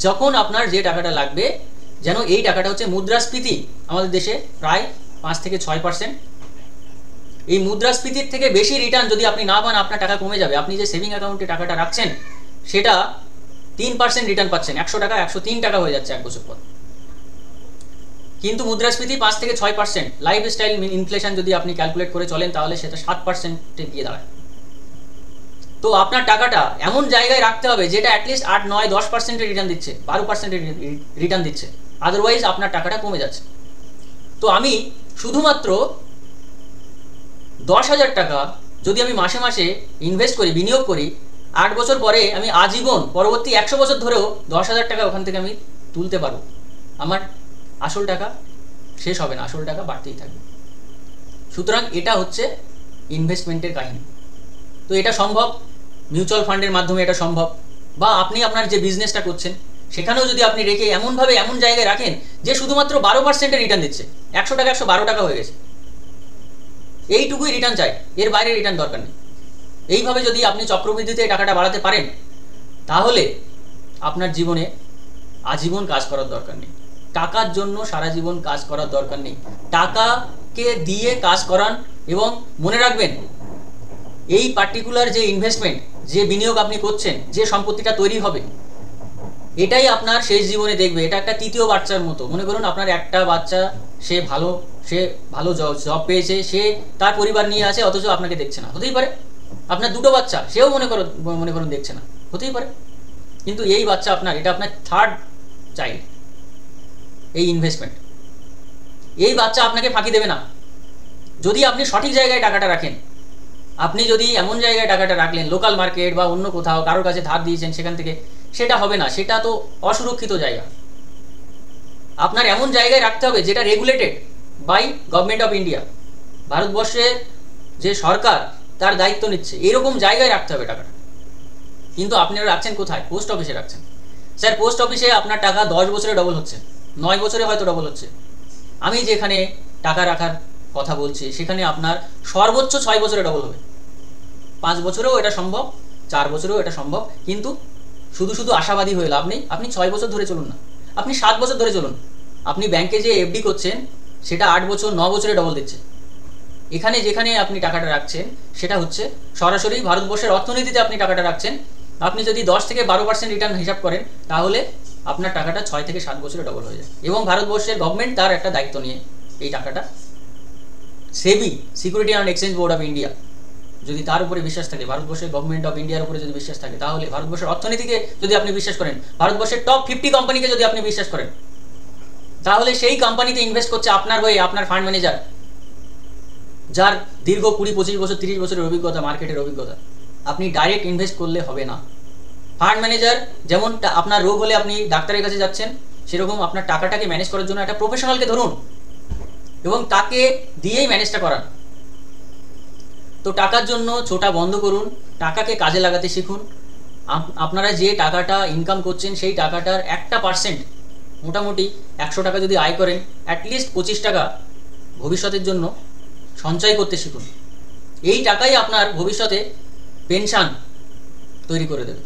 যখন আপনার যে টাকাটা লাগবে, যেন এই টাকাটা হচ্ছে মুদ্রাস্ফীতি আমাদের দেশে প্রায় 5 থেকে 6%। এই মুদ্রাস্ফীতির থেকে বেশি রিটার্ন যদি আপনি না পান, আপনার টাকা কমে যাবে। আপনি যে সেভিং অ্যাকাউন্টে টাকাটা রাখছেন সেটা 3% রিটার্ন পাচ্ছেন, 100 টাকা 103 টাকা হয়ে যাচ্ছে 1 বছর পর। কিন্তু মুদ্রাস্ফীতি 5 থেকে 6%। লাইফস্টাইল ইনফ্লেশন যদি আপনি ক্যালকুলেট করে চলেন তাহলে সেটা 7%-এ গিয়ে দাঁড়ায়। তো আপনার টাকাটা এমন জায়গায় রাখতে হবে যেটা অ্যাটলিস্ট 8, 9, 10%-এর রিটার্ন দিচ্ছে, 12%-এর রিটার্ন দিচ্ছে, আদারওয়াইজ আপনার টাকাটা কমে যাচ্ছে। তো আমি শুধুমাত্র 10,000 টাকা যদি আমি মাসে মাসে ইনভেস্ট করি, বিনিয়োগ করি, 8 বছর পরে আমি আজীবন পরবর্তী 100 বছর ধরেও 10,000 টাকা ওখান থেকে আমি তুলতে পারবো। আমার আসল টাকা শেষ হবে না, আসল টাকা বাড়তেই থাকবে। সুতরাং এটা হচ্ছে ইনভেস্টমেন্টের কাহিনী। তো এটা সম্ভব, মিউচুয়াল ফান্ডের মাধ্যমে এটা সম্ভব, বা আপনি আপনার যে বিজনেসটা করছেন সেখানেও যদি আপনি রেখে এমনভাবে এমন জায়গায় রাখেন যে শুধুমাত্র 12%-এর রিটার্ন দিচ্ছে, 100 টাকা 112 টাকা হয়ে গেছে, এইটুকুই রিটার্ন চাই, এর বাইরে রিটার্ন দরকার নেই। এইভাবে যদি আপনি চক্রবৃদ্ধিতে টাকাটা বাড়াতে পারেন তাহলে আপনার জীবনে আজীবন কাজ করার দরকার নেই। টাকার জন্য সারা জীবন কাজ করার দরকার নেই, টাকাকে দিয়ে কাজ করান। এবং মনে রাখবেন, এই পার্টিকুলার যে ইনভেস্টমেন্ট, যে বিনিয়োগ আপনি করছেন, যে সম্পত্তিটা তৈরি হবে, এটাই আপনার শেষ জীবনে দেখবে। এটা একটা তৃতীয় বাচ্চার মতো। মনে করুন আপনার একটা বাচ্চা, সে ভালো জব পেয়েছে, সে তার পরিবার নিয়ে আছে, অথচ আপনাকে দেখছে না, হতেই পারে। আপনার 2টো বাচ্চা, সেও মনে করুন দেখছে না, হতেই পারে। কিন্তু এই বাচ্চা আপনার, এটা আপনার 3rd চাইল্ড। এই ইনভেস্টমেন্ট, এই বাচ্চা আপনাকে ফাঁকি দেবে না যদি আপনি সঠিক জায়গায় টাকাটা রাখেন। আপনি যদি এমন জায়গায় টাকাটা রাখলেন, লোকাল মার্কেট বা অন্য কোথাও কারোর কাছে ধার দিয়েছেন, সেখান থেকে সেটা হবে না, সেটা তো অসুরক্ষিত জায়গা। আপনার এমন জায়গায় রাখতে হবে যেটা regulated by government of India, ভারতবর্ষের যে সরকার তার দায়িত্ব নিচ্ছে, এরকম জায়গায় রাখতে হবে টাকাটা। কিন্তু আপনারা রাখছেন কোথায়? পোস্ট অফিসে রাখছেন। স্যার পোস্ট অফিসে আপনার টাকা 10 বছরে ডবল হচ্ছে, 9 বছরে হয়তো ডবল হচ্ছে। আমি যেখানে টাকা রাখার কথা বলছি সেখানে আপনার সর্বোচ্চ 6 বছরে ডবল হবে। 5 বছরেও এটা সম্ভব, 4 বছরেও এটা সম্ভব। কিন্তু শুধু শুধু আশাবাদী হয়ে লাভ নেই। আপনি 6 বছর ধরে চলুন না, আপনি 7 বছর ধরে চলুন। আপনি ব্যাংকে যে এফডি করছেন সেটা 8 বছর 9 বছরে ডবল দিচ্ছে। এখানে যেখানে আপনি টাকাটা রাখছেন সেটা হচ্ছে সরাসরি ভারতবর্ষের অর্থনীতিতে আপনি টাকাটা রাখছেন। আপনি যদি 10 থেকে 12% রিটার্ন হিসাব করেন তাহলে আপনার টাকাটা 6 থেকে 7 বছরে ডবল হয়ে যায়। এবং ভারতবর্ষের গভর্নমেন্ট তার একটা দায়িত্ব নিয়ে এই টাকাটা, SEBI security and exchange board of India, যদি তার উপরে বিশ্বাস থাকে, ভারতবর্ষের গভর্নমেন্ট অফ ইন্ডিয়ার উপরে যদি বিশ্বাস থাকে, তাহলে ভারতবর্ষের অর্থনীতিকে যদি আপনি বিশ্বাস করেন, ভারতবর্ষের টপ 50 কোম্পানিকে যদি আপনি বিশ্বাস করেন, তাহলে সেই কোম্পানিতে ইনভেস্ট করছে আপনার হয়ে আপনার ফান্ড ম্যানেজার, যার দীর্ঘ 20-25 বছর 30 বছরের অভিজ্ঞতা, মার্কেটের অভিজ্ঞতা। আপনি ডাইরেক্ট ইনভেস্ট করলে হবে না। ফান্ড ম্যানেজার যেমন আপনার রোগ হলে আপনি ডাক্তারের কাছে যাচ্ছেন, সেরকম আপনার টাকাটাকে ম্যানেজ করার জন্য একটা প্রফেশনালকে ধরুন এবং তাকে দিয়েই ম্যানেজটা করান। তো টাকার জন্য ছোটা বন্ধ করুন, টাকাকে কাজে লাগাতে শিখুন। আপনারা যে টাকাটা ইনকাম করছেন সেই টাকাটার 1% মোটামুটি 100 টাকা যদি আয় করেন, অ্যাটলিস্ট 25 টাকা ভবিষ্যতের জন্য সঞ্চয় করতে শিখুন। এই টাকাই আপনার ভবিষ্যতে পেনশন তৈরি করে দেবে।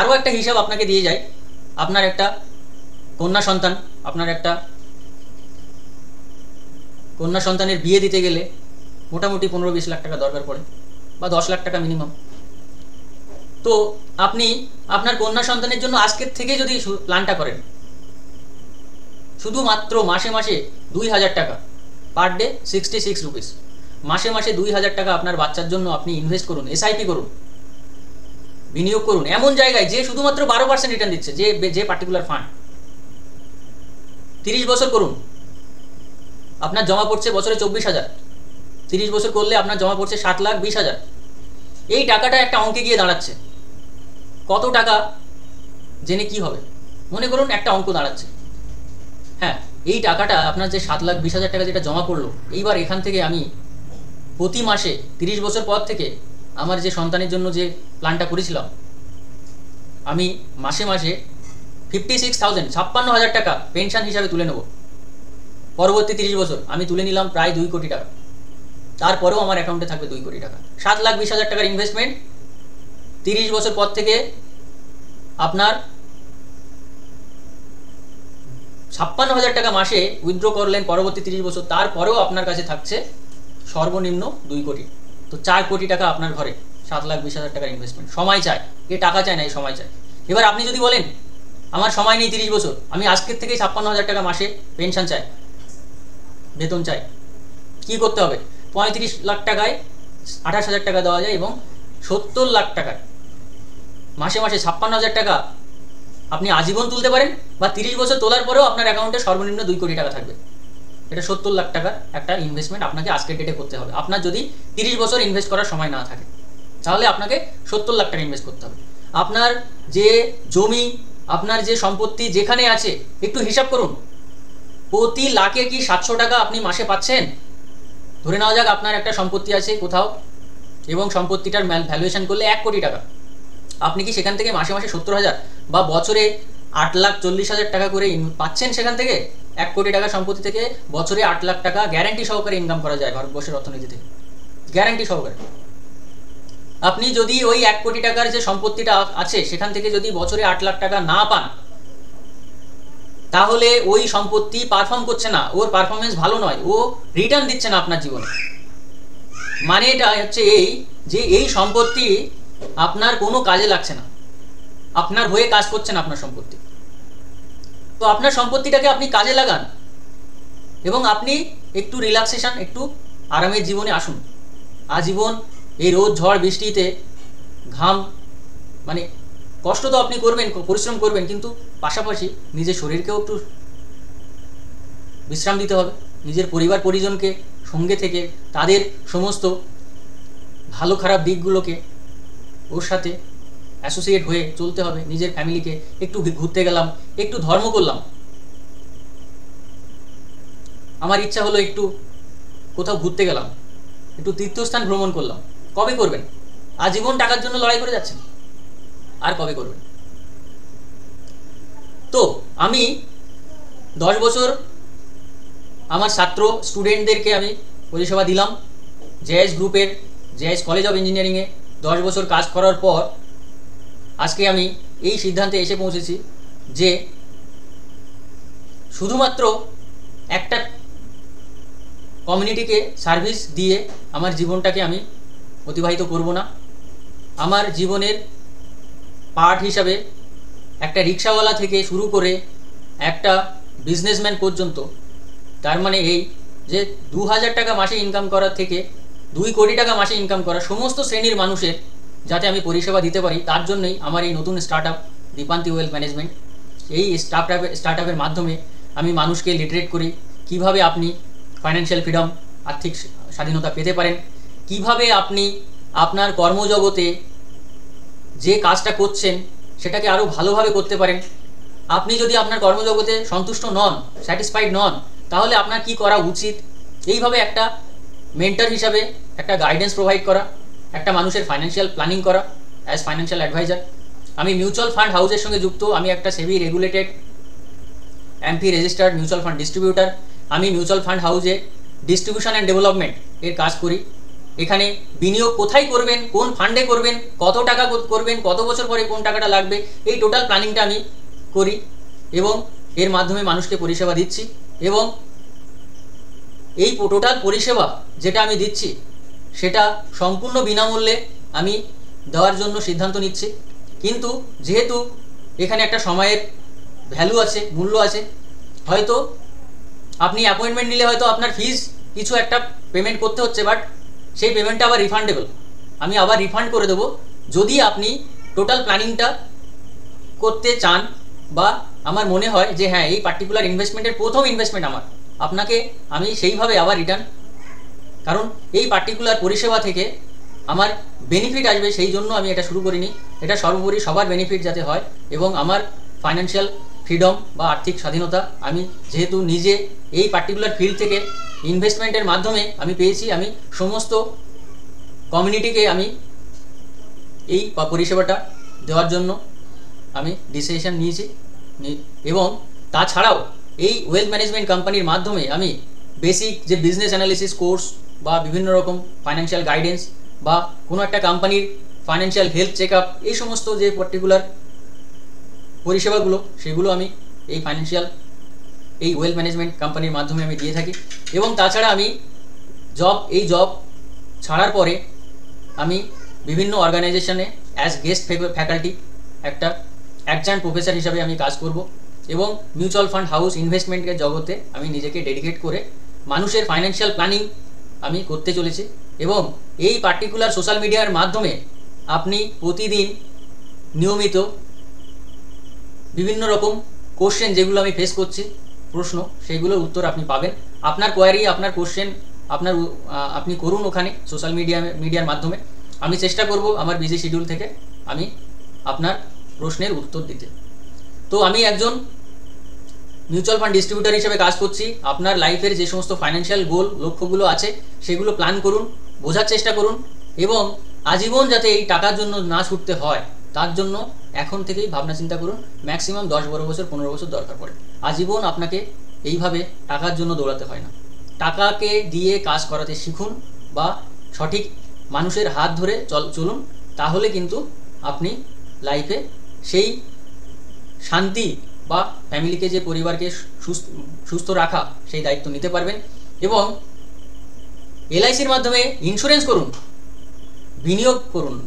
আরও একটা হিসাব আপনাকে দিয়ে যায়। আপনার একটা কন্যা সন্তানের বিয়ে দিতে গেলে মোটামুটি 15-20 লাখ টাকা দরকার পড়ে, বা 10 লাখ টাকা মিনিমাম। তো আপনি আপনার কন্যা সন্তানের জন্য আজকের থেকে যদি প্ল্যানটা করেন, শুধুমাত্র মাসে মাসে 2000 টাকা, পার ডে 66 রুপিস, মাসে মাসে 2000 টাকা আপনার বাচ্চার জন্য আপনি ইনভেস্ট করুন, এসআইপি করুন, বিনিয়োগ করুন এমন জায়গায় যে শুধুমাত্র 12% রিটার্ন দিচ্ছে, যে পার্টিকুলার ফান্ড। 30 বছর করুন, আপনার জমা পড়ছে বছরে 24,000। 30 বছর করলে আপনার জমা পড়ছে 7,20,000। এই টাকাটা একটা অঙ্কে গিয়ে দাঁড়াচ্ছে। কত টাকা জেনে কি হবে? মনে করুন একটা অঙ্ক দাঁড়াচ্ছে, হ্যাঁ এই টাকাটা আপনার যে 7,20,000 টাকা যেটা জমা পড়লো, এইবার এখান থেকে আমি প্রতি মাসে 30 বছর পর থেকে আমার যে সন্তানের জন্য যে প্ল্যানটা করেছিলাম, আমি মাসে মাসে 56,000 টাকা পেনশন হিসাবে তুলে নেব। পরবর্তী 30 বছর আমি তুলে নিলাম প্রায় 2 কোটি টাকা। তারপরেও আমার অ্যাকাউন্টে থাকবে 2 কোটি টাকা। 7,20,000 টাকার ইনভেস্টমেন্ট, 30 বছর পর থেকে আপনার 56,000 টাকা মাসে উইথড্র করলেন পরবর্তী 30 বছর, তারপরেও আপনার কাছে থাকছে সর্বনিম্ন 2 কোটি। তো 4 কোটি টাকা আপনার ঘরে। 7,20,000 টাকার ইনভেস্টমেন্ট। সময় চায়, এ টাকা চায় না, এই সময় চায়। এবার আপনি যদি বলেন আমার সময় নেই 30 বছর, আমি আজকের থেকেই 56,000 টাকা মাসে পেনশন চাই, বেতন চাই, কি করতে হবে? 35 লাখ টাকায় 28,000 টাকা দেওয়া যায় এবং 70 লাখ টাকায় মাসে মাসে 56,000 টাকা আপনি আজীবন তুলতে পারেন, বা 30 বছর তোলার পরেও আপনার অ্যাকাউন্টে সর্বনিম্ন 2 কোটি টাকা থাকবে। এটা 70 লাখ টাকার একটা ইনভেস্টমেন্ট আপনাকে আজকের ডেটে করতে হবে। আপনার যদি 30 বছর ইনভেস্ট করার সময় না থাকে, তাহলে আপনাকে 70 লাখ টাকা ইনভেস্ট করতে হবে। আপনার যে জমি, আপনার যে সম্পত্তি যেখানে আছে, একটু হিসাব করুন, প্রতি লাখে কি 700 টাকা আপনি মাসে পাচ্ছেন? ধরে নেওয়া যাক আপনার একটা সম্পত্তি আছে কোথাও এবং সম্পত্তিটার ভ্যালুয়েশন করলে 1 কোটি টাকা। আপনি কি সেখান থেকে মাসে মাসে 70,000 বা বছরে 8,40,000 টাকা করে পাচ্ছেন? সেখান থেকে 1 কোটি টাকা সম্পত্তি থেকে বছরে 8 লাখ টাকা গ্যারান্টি সহকারে ইনকাম করা যায় ভারতবর্ষের অর্থনীতি থেকে, গ্যারান্টি সহকারে। আপনি যদি ওই 1 কোটি টাকার যে সম্পত্তিটা আছে সেখান থেকে যদি বছরে 8 লাখ টাকা না পান, তাহলে ওই সম্পত্তি পারফর্ম করছে না, ওর পারফরমেন্স ভালো নয়, ও রিটার্ন দিচ্ছে না আপনার জীবনে। মানে এটা হচ্ছে এই যে এই সম্পত্তি আপনার কোনো কাজে লাগছে না, আপনার হয়ে কাজ করছে না আপনার সম্পত্তি। তো আপনার সম্পত্তিটাকে আপনি কাজে লাগান এবং আপনি একটু রিল্যাক্সেশন, একটু আরামের জীবনে আসুন। আজীবন এই রোদ ঝড় বৃষ্টিতে ঘাম, মানে কষ্ট তো আপনি করবেন, পরিশ্রম করবেন, কিন্তু পাশাপাশি নিজের শরীরকেও একটু বিশ্রাম দিতে হবে। নিজের পরিবার পরিজনকে সঙ্গে থেকে তাদের সমস্ত ভালো খারাপ দিকগুলোকে ওর সাথে অ্যাসোসিয়েট হয়ে চলতে হবে, নিজের ফ্যামিলিকে একটু ঘুরতে গেলাম, একটু ধর্ম করলাম, আমার ইচ্ছা হলো একটু কোথাও ঘুরতে গেলাম, একটু তীর্থস্থান ভ্রমণ করলাম, কবে করবেন? আজীবন টাকার জন্য লড়াই করে যাচ্ছেন, আর কবে করবেন? তো আমি 10 বছর আমার ছাত্র স্টুডেন্টদেরকে আমি পরিষেবা দিলাম। জেএস গ্রুপের, জেএস কলেজ অফ ইঞ্জিনিয়ারিংয়ে 10 বছর কাজ করার পর আজকে আমি এই সিদ্ধান্তে এসে পৌঁছেছি যে শুধুমাত্র একটা কমিউনিটিকে সার্ভিস দিয়ে আমার জীবনটাকে আমি অতিবাহিত করব না। আমার জীবনের পার্ট হিসাবে একটা রিক্সাওয়ালা থেকে শুরু করে একটা বিজনেসম্যান পর্যন্ত, তার মানে এই যে 2000 টাকা মাসে ইনকাম করার থেকে 2 কোটি টাকা মাসে ইনকাম করা সমস্ত শ্রেণীর মানুষের যাতে আমি পরিষেবা দিতে পারি, তার জন্যই আমার এই নতুন স্টার্টআপ দীপান্তি ওয়েলথ ম্যানেজমেন্ট। এই স্টার্টআপের মাধ্যমে আমি মানুষকে লিটারেট করি কিভাবে আপনি ফাইন্যান্সিয়াল ফ্রিডম, আর্থিক স্বাধীনতা পেতে পারেন, কিভাবে আপনি আপনার কর্মজগতে যে কাজটা করছেন সেটাকে আরও ভালোভাবে করতে পারেন। আপনি যদি আপনার কর্মজগতে সন্তুষ্ট নন, স্যাটিসফাইড নন, তাহলে আপনার কি করা উচিত, এইভাবে একটা মেন্টর হিসাবে একটা গাইডেন্স প্রোভাইড করা, একটা মানুষের ফাইন্যান্সিয়াল প্ল্যানিং করা অ্যাজ ফাইন্যান্সিয়াল অ্যাডভাইজার। আমি মিউচুয়াল ফান্ড হাউসের সঙ্গে যুক্ত, আমি একটা SEBI regulated AMFI registered mutual fund distributor. আমি মিউচুয়াল ফান্ড হাউসে ডিস্ট্রিবিউশন অ্যান্ড ডেভেলপমেন্ট এর কাজ করি। এখানে বিনিয়োগ কোথায় করবেন, কোন ফান্ডে করবেন, কত টাকা করবেন, কত বছর পরে কোন টাকাটা লাগবে, এই টোটাল প্ল্যানিংটা আমি করি এবং এর মাধ্যমে মানুষকে পরিষেবা দিচ্ছি। এবং এই টোটাল পরিষেবা যেটা আমি দিচ্ছি সেটা সম্পূর্ণ বিনামূল্যে আমি দেওয়ার জন্য সিদ্ধান্ত নিচ্ছি। কিন্তু যেহেতু এখানে একটা সময়ের ভ্যালু আছে, মূল্য আছে, হয়তো আপনি অ্যাপয়েন্টমেন্ট নিলে হয়তো আপনার ফিজ কিছু একটা পেমেন্ট করতে হচ্ছে, বাট সেই পেমেন্টটা আবার রিফান্ডেবল, আমি আবার রিফান্ড করে দেবো যদি আপনি টোটাল প্ল্যানিংটা করতে চান বা আমার মনে হয় যে হ্যাঁ এই পার্টিকুলার ইনভেস্টমেন্টের প্রথম ইনভেস্টমেন্ট আমার, আপনাকে আমি সেইভাবে আবার রিটার্ন, কারণ এই পার্টিকুলার পরিষেবা থেকে আমার বেনিফিট আসবে সেই জন্য আমি এটা শুরু করিনি। এটা সর্বোপরি সবার বেনিফিট যাতে হয় এবং আমার ফাইন্যান্সিয়াল ফ্রিডম বা আর্থিক স্বাধীনতা আমি যেহেতু নিজে এই পার্টিকুলার ফিল্ড থেকে ইনভেস্টমেন্টের মাধ্যমে আমি পেয়েছি, আমি সমস্ত কমিউনিটিকে আমি এই পরিষেবাটা দেওয়ার জন্য আমি ডিসিশন নিয়েছি। এবং তাছাড়াও এই ওয়েলথ ম্যানেজমেন্ট কোম্পানির মাধ্যমে আমি বেসিক যে বিজনেস অ্যানালিসিস কোর্স বা বিভিন্ন রকম ফাইন্যান্সিয়াল গাইডেন্স বা কোনো একটা কোম্পানির ফাইন্যান্সিয়াল হেলথ চেক আপ, এই সমস্ত যে পার্টিকুলার পরিষেবাগুলো সেগুলো আমি এই ওয়েলথ ম্যানেজমেন্ট কোম্পানির মাধ্যমে আমি দিয়ে থাকি। এবং তাছাড়া আমি জব ছাড়ার পরে আমি বিভিন্ন অর্গানাইজেশনে অ্যাজ গেস্ট ফ্যাকাল্টি একটা অ্যাডজান্ট প্রফেসর হিসাবে আমি কাজ করব এবং মিউচুয়াল ফান্ড হাউস ইনভেস্টমেন্টের জগতে আমি নিজেকে ডেডিকেট করে মানুষের ফাইন্যান্সিয়াল প্ল্যানিং আমি করতে চলেছি। এবং এই পার্টিকুলার সোশ্যাল মিডিয়ার মাধ্যমে আপনি প্রতিদিন নিয়মিত বিভিন্ন রকম কোশ্চেন যেগুলো আমি ফেস করছি, প্রশ্ন, সেগুলোর উত্তর আপনি পাবেন। আপনার কোয়ারি, আপনার কোশ্চেন আপনি করুন ওখানে সোশ্যাল মিডিয়ার মাধ্যমে। আমি চেষ্টা করব আমার বিজি শিডিউল থেকে আমি আপনার প্রশ্নের উত্তর দিতে। তো আমি একজন মিউচুয়াল ফান্ড ডিস্ট্রিবিউটার হিসেবে কাজ করছি। আপনার লাইফের যে সমস্ত ফাইন্যান্সিয়াল গোল, লক্ষ্যগুলো আছে সেগুলো প্ল্যান করুন, বোঝার চেষ্টা করুন এবং আজীবন যাতে এই টাকার জন্য না ছুটতে হয় তার জন্য এখন থেকেই ভাবনা চিন্তা করুন। ম্যাক্সিমাম 10-12 বছর, 15 বছর দরকার পড়ে। আজীবন আপনাকে এইভাবে টাকার জন্য দৌড়াতে হয় না। টাকাকে দিয়ে কাজ করাতে শিখুন বা সঠিক মানুষের হাত ধরে চলুন, তাহলে কিন্তু আপনি লাইফে সেই শান্তি বা ফ্যামিলিকে, যে পরিবারকে সুস্থ রাখা, সেই দায়িত্ব নিতে পারবেন। এবং এলআইসির মাধ্যমে ইন্স্যুরেন্স করুন, বিনিয়োগ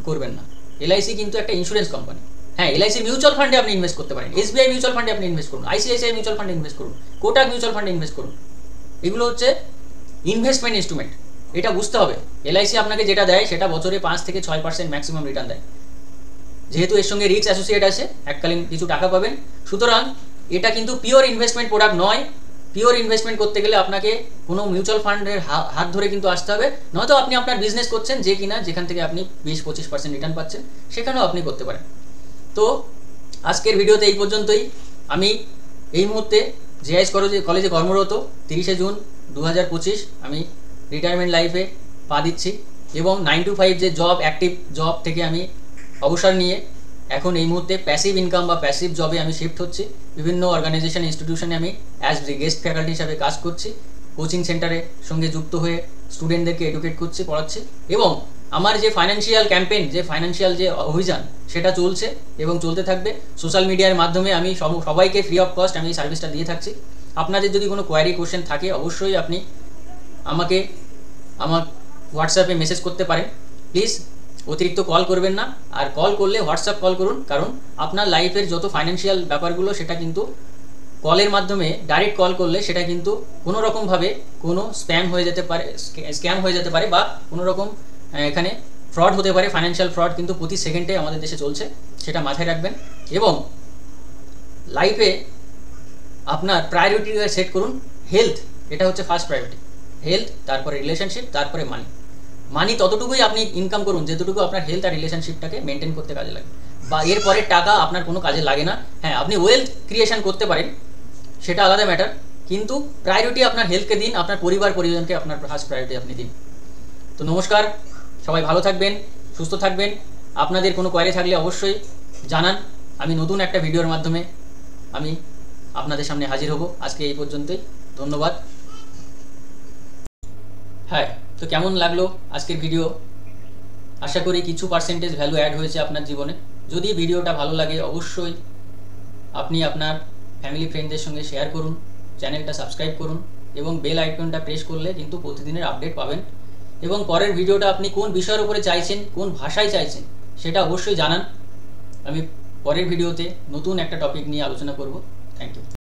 করবেন না। এলআইসি কিন্তু একটা ইন্স্যুরেন্স কোম্পানি। হ্যাঁ, এলআইসি মিউচুয়াল ফান্ডে আপনি ইনভেস্ট করতে পারেন, এসবিআই মিউচুয়াল ফান্ডে আপনি ইনভেস্ট করুন, আইসিআইসিআই মিউচুয়াল ফান্ডে ইনভেস্ট করুন, কোটাক মিউচুয়াল ফান্ডে ইনভেস্ট করুন। এগুলো হচ্ছে ইনভেস্টমেন্ট ইনস্ট্রুমেন্ট, এটা বুঝতে হবে। এলআইসি আপনাকে যেটা দেয় সেটা বছরে 5 থেকে 6% ম্যাক্সিমাম রিটার্ন দেয়। যেহেতু এর সঙ্গে রিস্ক অ্যাসোসিয়েট আছে, এককালীন কিছু টাকা পাবেন। সুতরাং এটা কিন্তু পিওর ইনভেস্টমেন্ট প্রোডাক্ট নয়। পিওর ইনভেস্টমেন্ট করতে গেলে আপনাকে কোনো মিউচুয়াল ফান্ডের হাত ধরে কিন্তু আসতে হবে, নয়তো আপনি আপনার বিজনেস করছেন যেখান থেকে আপনি 20-25% রিটার্ন পাচ্ছেন, সেখানেও আপনি করতে পারেন। তো আজকের ভিডিওতে এই পর্যন্তই। আমি এই মুহূর্তে জেআইএস কলেজে কর্মরত। 30শে জুন 2025 আমি রিটায়ারমেন্ট লাইফে পা দিচ্ছি এবং 9 to 5 যে জব, অ্যাক্টিভ জব থেকে আমি অবসর নিয়ে এখন এই মুহূর্তে প্যাসিভ ইনকাম বা প্যাসিভ জবে আমি শিফট হচ্ছি। বিভিন্ন অর্গানাইজেশন, ইনস্টিটিউশনে আমি অ্যাজ গেস্ট ফ্যাকাল্টি হিসাবে কাজ করছি। কোচিং সেন্টারের সঙ্গে যুক্ত হয়ে স্টুডেন্টদেরকে এডুকেট করছি, পড়াচ্ছি এবং আমার যে ফাইন্যান্সিয়াল ক্যাম্পেইন, যে ফাইন্যান্সিয়াল যে অভিযান, সেটা চলছে এবং চলতে থাকবে। সোশ্যাল মিডিয়ার মাধ্যমে আমি সবাইকে ফ্রি অফ কস্ট আমি এই সার্ভিসটা দিয়ে থাকছি। আপনাদের যদি কোনো কোয়ারি, কোশ্চেন থাকে অবশ্যই আপনি আমাকে আমার হোয়াটসঅ্যাপে মেসেজ করতে পারেন। প্লিজ অতিরিক্ত কল করবেন না, আর কল করলে হোয়াটসঅ্যাপ কল করুন, কারণ আপনার লাইফের যত ফাইন্যান্সিয়াল ব্যাপারগুলো সেটা কিন্তু কলের মাধ্যমে ডাইরেক্ট কল করলে সেটা কিন্তু কোনো রকমভাবে কোনো স্প্যাম হয়ে যেতে পারে, স্ক্যাম হয়ে যেতে পারে বা কোনো রকম এখানে ফ্রড হতে পারে। ফাইন্যান্সিয়াল ফ্রড কিন্তু প্রতি সেকেন্ডে আমাদের দেশে চলছে, সেটা মাথায় রাখবেন। এবং লাইফে আপনার প্রায়োরিটি সেট করুন হেলথ, এটা হচ্ছে ফার্স্ট প্রায়োরিটি। হেলথ, তারপরে রিলেশনশিপ, তারপরে মানি ততটুকুই আপনি ইনকাম করুন যতটুকু আপনার হেলথ আর রিলেশনশিপটাকে মেনটেন করতে কাজে লাগে, বা এরপরে টাকা আপনার কোনো কাজে লাগে না। হ্যাঁ, আপনি ওয়েলথ ক্রিয়েশন করতে পারেন, সেটা আলাদা ম্যাটার, কিন্তু প্রায়োরিটি আপনার হেলথকে দিন, আপনার পরিজনকে আপনার ফার্স্ট প্রায়োরিটি আপনি দিন। তো নমস্কার, সবাই ভালো থাকবেন, সুস্থ থাকবেন। আপনাদের কোনো কোয়ারি থাকলে অবশ্যই জানান। আমি নতুন একটা ভিডিওর মাধ্যমে আমি আপনাদের সামনে হাজির হব। আজকে এই পর্যন্তই, ধন্যবাদ। হ্যাঁ, তো কেমন লাগলো আজকের ভিডিও? আশা করি কিছু পার্সেন্টেজ ভ্যালু অ্যাড হয়েছে আপনার জীবনে। যদি ভিডিওটা ভালো লাগে অবশ্যই আপনি আপনার ফ্যামিলি ফ্রেন্ডদের সঙ্গে শেয়ার করুন, চ্যানেলটা সাবস্ক্রাইব করুন এবং বেল আইকনটা প্রেস করলে কিন্তু প্রতিদিনের আপডেট পাবেন। এবং পরের ভিডিওটা আপনি কোন বিষয়ের উপরে চাইছেন, কোন ভাষায় চাইছেন, সেটা অবশ্যই জানান। আমি পরের ভিডিওতে নতুন একটা টপিক নিয়ে আলোচনা করব। Thank you.